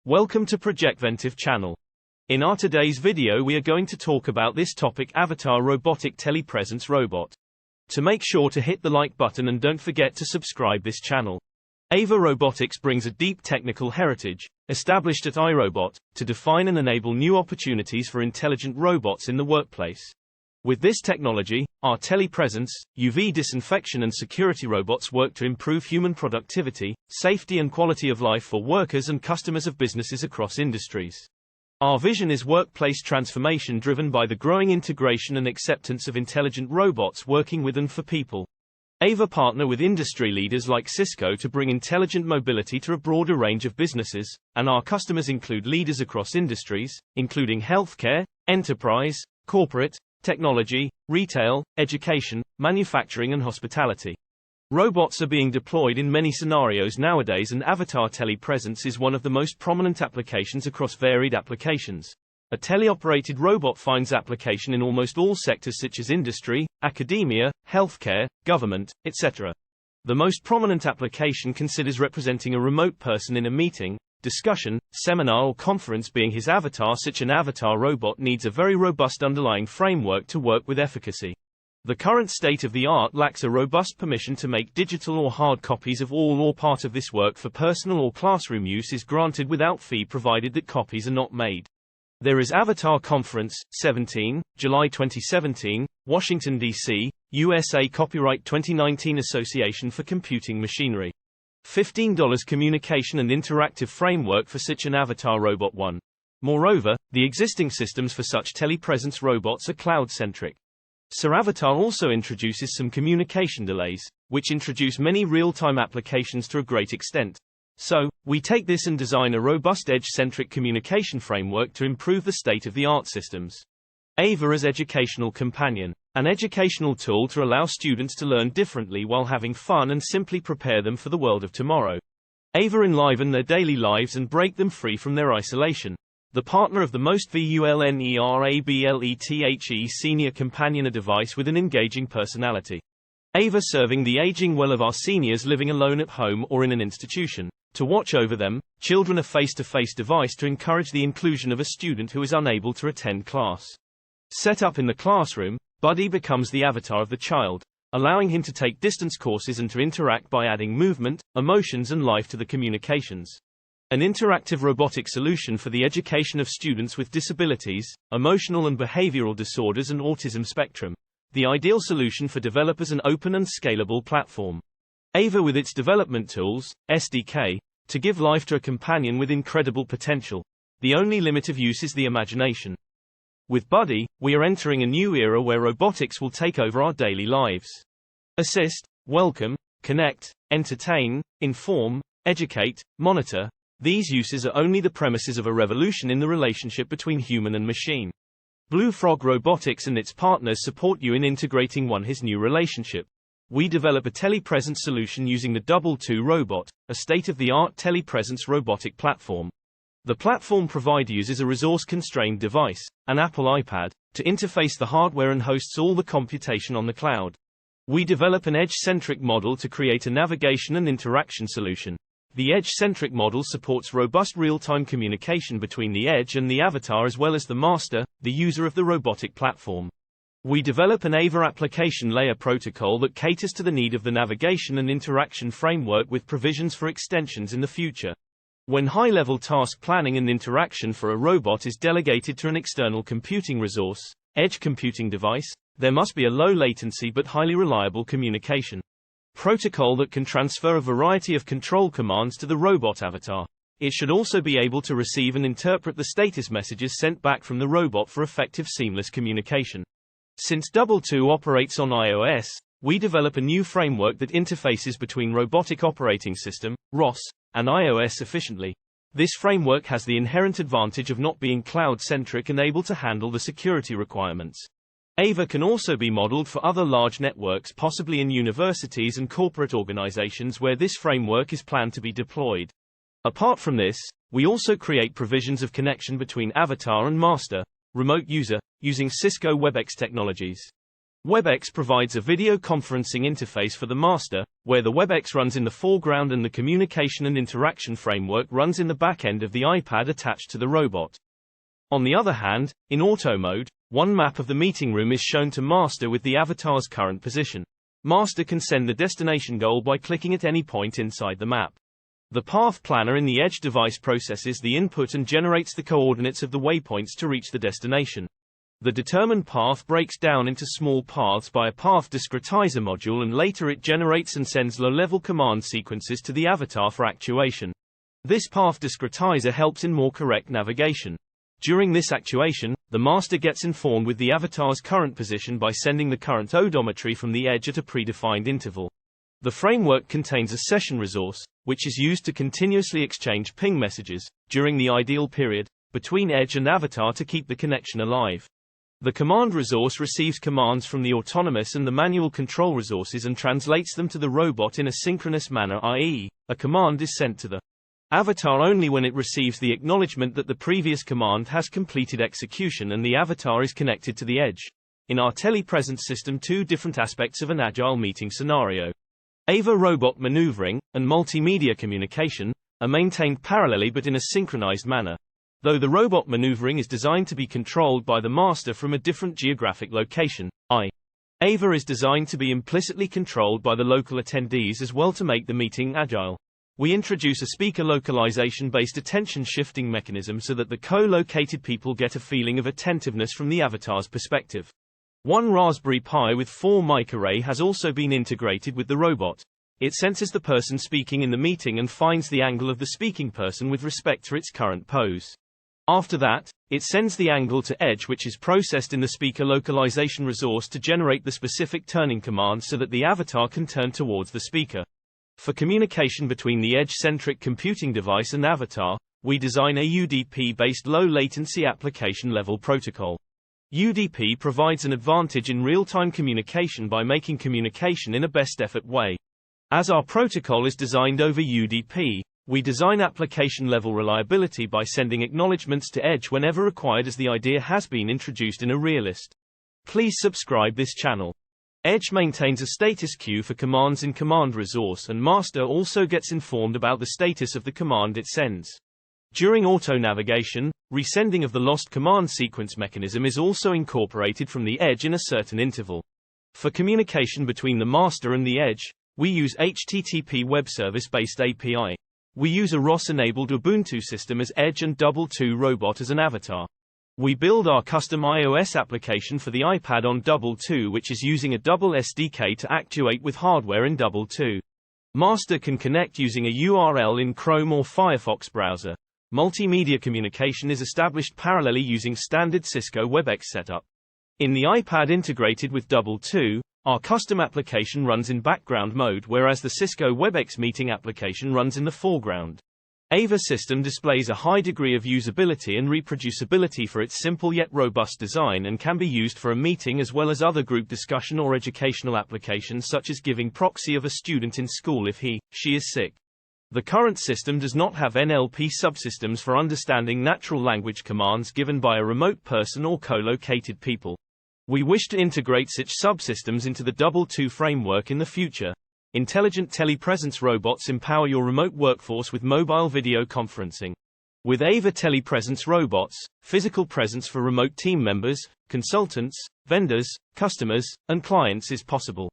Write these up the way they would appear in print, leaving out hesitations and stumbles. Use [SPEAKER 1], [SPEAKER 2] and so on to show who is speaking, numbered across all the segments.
[SPEAKER 1] Welcome to ProjectVentive channel. In our today's video we are going to talk about this topic: Avatar Robotic Telepresence Robot. To make sure to hit the like button and don't forget to subscribe this channel. Ava Robotics brings a deep technical heritage, established at iRobot, to define and enable new opportunities for intelligent robots in the workplace. With this technology, our telepresence, UV disinfection and security robots work to improve human productivity, safety and quality of life for workers and customers of businesses across industries. Our vision is workplace transformation driven by the growing integration and acceptance of intelligent robots working with and for people. Ava partner with industry leaders like Cisco to bring intelligent mobility to a broader range of businesses, and our customers include leaders across industries, including healthcare, enterprise, corporate, technology, retail, education, manufacturing and hospitality. Robots are being deployed in many scenarios nowadays, and Avatar Telepresence is one of the most prominent applications across varied applications. A teleoperated robot finds application in almost all sectors such as industry, academia, healthcare, government, etc. The most prominent application considers representing a remote person in a meeting, discussion, seminar or conference being his avatar. Such an avatar robot needs a very robust underlying framework to work with efficacy. The current state-of-the-art lacks a robust permission to make digital or hard copies of all or part of this work. For personal or classroom use is granted without fee provided that copies are not made. There is Avatar Conference, 17, July 2017, Washington, D.C., USA. Copyright 2019 Association for Computing Machinery. $15 Communication and interactive framework for such an avatar robot 1. Moreover, the existing systems for such telepresence robots are cloud-centric. Sir Avatar also introduces some communication delays, which introduce many real-time applications to a great extent. So, we take this and design a robust edge-centric communication framework to improve the state-of-the-art systems. Ava as educational companion. An educational tool to allow students to learn differently while having fun and simply prepare them for the world of tomorrow. Ava enliven their daily lives and break them free from their isolation. The partner of the most vulnerable senior companion, a device with an engaging personality. Ava serving the aging well of our seniors living alone at home or in an institution. To watch over them, children a face-to-face device to encourage the inclusion of a student who is unable to attend class. Set up in the classroom, Buddy becomes the avatar of the child, allowing him to take distance courses and to interact by adding movement, emotions and life to the communications. An interactive robotic solution for the education of students with disabilities, emotional and behavioral disorders and autism spectrum. The ideal solution for developers, an open and scalable platform. Ava with its development tools, SDK, to give life to a companion with incredible potential. The only limit of use is the imagination. With Buddy, we are entering a new era where robotics will take over our daily lives. Assist, welcome, connect, entertain, inform, educate, monitor. These uses are only the premises of a revolution in the relationship between human and machine. Blue Frog Robotics and its partners support you in integrating his new relationship. We develop a telepresence solution using the Double 2 robot, a state-of-the-art telepresence robotic platform. The platform uses a resource-constrained device, an Apple iPad, to interface the hardware and hosts all the computation on the cloud. We develop an edge-centric model to create a navigation and interaction solution. The edge-centric model supports robust real-time communication between the edge and the avatar as well as the master, the user of the robotic platform. We develop an Ava application layer protocol that caters to the need of the navigation and interaction framework with provisions for extensions in the future. When high-level task planning and interaction for a robot is delegated to an external computing resource, edge computing device, there must be a low latency but highly reliable communication protocol that can transfer a variety of control commands to the robot avatar. It should also be able to receive and interpret the status messages sent back from the robot for effective seamless communication. Since Double 2 operates on iOS, we develop a new framework that interfaces between Robotic Operating System, ROS, and iOS efficiently. This framework has the inherent advantage of not being cloud-centric and able to handle the security requirements. Ava can also be modeled for other large networks, possibly in universities and corporate organizations where this framework is planned to be deployed. Apart from this, we also create provisions of connection between avatar and master, remote user, using Cisco WebEx technologies. WebEx provides a video conferencing interface for the master, where the WebEx runs in the foreground and the communication and interaction framework runs in the back end of the iPad attached to the robot. On the other hand, in auto mode, one map of the meeting room is shown to master with the avatar's current position. Master can send the destination goal by clicking at any point inside the map. The path planner in the Edge device processes the input and generates the coordinates of the waypoints to reach the destination. The determined path breaks down into small paths by a path discretizer module, and later it generates and sends low-level command sequences to the avatar for actuation. This path discretizer helps in more correct navigation. During this actuation, the master gets informed with the avatar's current position by sending the current odometry from the Edge at a predefined interval. The framework contains a session resource, which is used to continuously exchange ping messages, during the ideal period, between Edge and avatar to keep the connection alive. The command resource receives commands from the autonomous and the manual control resources and translates them to the robot in a synchronous manner, i.e., a command is sent to the avatar only when it receives the acknowledgement that the previous command has completed execution and the avatar is connected to the Edge. In our Telepresence system, two different aspects of an agile meeting scenario, AVA robot maneuvering, and multimedia communication, are maintained parallelly but in a synchronized manner. Though the robot maneuvering is designed to be controlled by the master from a different geographic location, AVA is designed to be implicitly controlled by the local attendees as well to make the meeting agile. We introduce a speaker localization-based attention shifting mechanism so that the co-located people get a feeling of attentiveness from the avatar's perspective. One Raspberry Pi with 4 mic array has also been integrated with the robot. It senses the person speaking in the meeting and finds the angle of the speaking person with respect to its current pose. After that, it sends the angle to Edge, which is processed in the speaker localization resource to generate the specific turning command so that the avatar can turn towards the speaker. For communication between the Edge-centric computing device and avatar, we design a UDP-based low-latency application-level protocol. UDP provides an advantage in real-time communication by making communication in a best-effort way. As our protocol is designed over UDP, we design application-level reliability by sending acknowledgements to Edge whenever required, as the idea has been introduced in A REALIST. Please subscribe this channel. Edge maintains a status queue for commands in command resource, and master also gets informed about the status of the command it sends. During auto-navigation, resending of the lost command sequence mechanism is also incorporated from the Edge in a certain interval. For communication between the master and the Edge, we use HTTP web service-based API. We use a ROS-enabled Ubuntu system as Edge and Double2 robot as an avatar. We build our custom iOS application for the iPad on Double2, which is using a double SDK to actuate with hardware in Double2. Master can connect using a URL in Chrome or Firefox browser. Multimedia communication is established parallelly using standard Cisco WebEx setup. In the iPad integrated with Double2, our custom application runs in background mode, whereas the Cisco WebEx meeting application runs in the foreground. AVA system displays a high degree of usability and reproducibility for its simple yet robust design, and can be used for a meeting as well as other group discussion or educational applications such as giving proxy of a student in school if she is sick. The current system does not have NLP subsystems for understanding natural language commands given by a remote person or co-located people. We wish to integrate such subsystems into the Double2 framework in the future. Intelligent telepresence robots empower your remote workforce with mobile video conferencing. With AVA telepresence robots, physical presence for remote team members, consultants, vendors, customers, and clients is possible.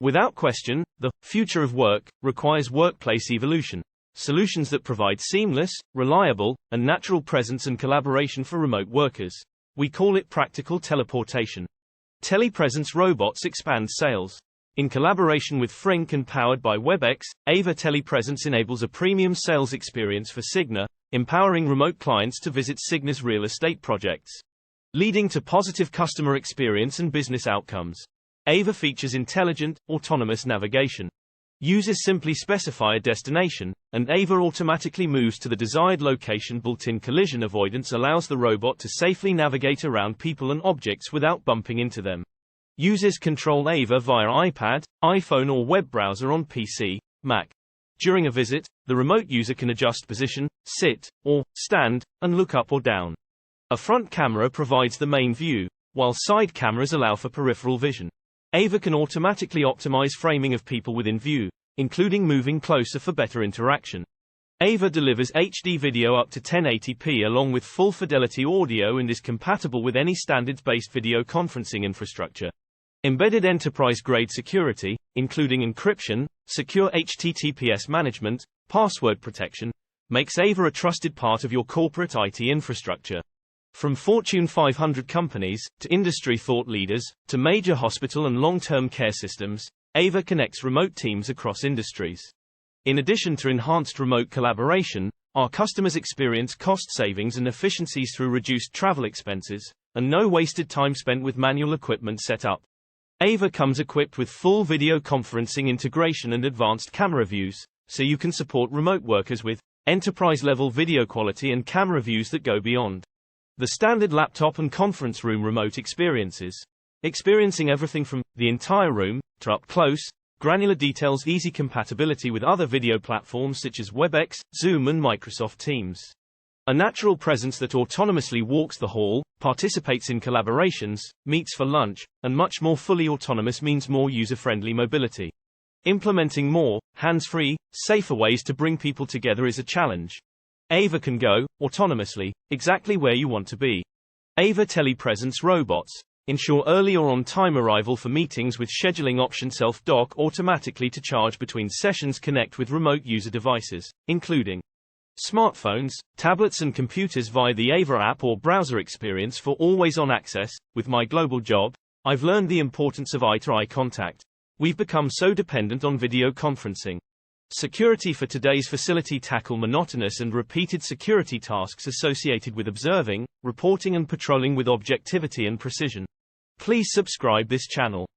[SPEAKER 1] Without question, the future of work requires workplace evolution. Solutions that provide seamless, reliable, and natural presence and collaboration for remote workers. We call it practical teleportation. Telepresence robots expand sales. In collaboration with Frink and powered by WebEx, AVA Telepresence enables a premium sales experience for SIGNA, empowering remote clients to visit SIGNA's real estate projects, leading to positive customer experience and business outcomes. AVA features intelligent, autonomous navigation. Users simply specify a destination, and AVA automatically moves to the desired location. Built-in collision avoidance allows the robot to safely navigate around people and objects without bumping into them. Users control AVA via iPad, iPhone or web browser on PC, Mac. During a visit, the remote user can adjust position, sit, or stand, and look up or down. A front camera provides the main view, while side cameras allow for peripheral vision. AVA can automatically optimize framing of people within view, including moving closer for better interaction. AVA delivers HD video up to 1080p along with full fidelity audio and is compatible with any standards-based video conferencing infrastructure. Embedded enterprise-grade security, including encryption, secure HTTPS management, password protection, makes AVA a trusted part of your corporate IT infrastructure. From Fortune 500 companies, to industry thought leaders, to major hospital and long-term care systems, AVA connects remote teams across industries. In addition to enhanced remote collaboration, our customers experience cost savings and efficiencies through reduced travel expenses, and no wasted time spent with manual equipment setup. AVA comes equipped with full video conferencing integration and advanced camera views, so you can support remote workers with enterprise-level video quality and camera views that go beyond the standard laptop and conference room remote experiences. Experiencing everything from the entire room to up-close, granular details, easy compatibility with other video platforms such as WebEx, Zoom and Microsoft Teams. A natural presence that autonomously walks the hall, participates in collaborations, meets for lunch, and much more. Fully autonomous means more user-friendly mobility. Implementing more, hands-free, safer ways to bring people together is a challenge. AVA can go, autonomously, exactly where you want to be. AVA Telepresence robots ensure early or on-time arrival for meetings with scheduling option. Self-dock automatically to charge between sessions. Connect with remote user devices, including smartphones, tablets and computers via the AVA app or browser experience for always-on access. With my global job, I've learned the importance of eye-to-eye contact. We've become so dependent on video conferencing. Security for today's facility. Tackle monotonous and repeated security tasks associated with observing, reporting and patrolling with objectivity and precision. Please subscribe this channel.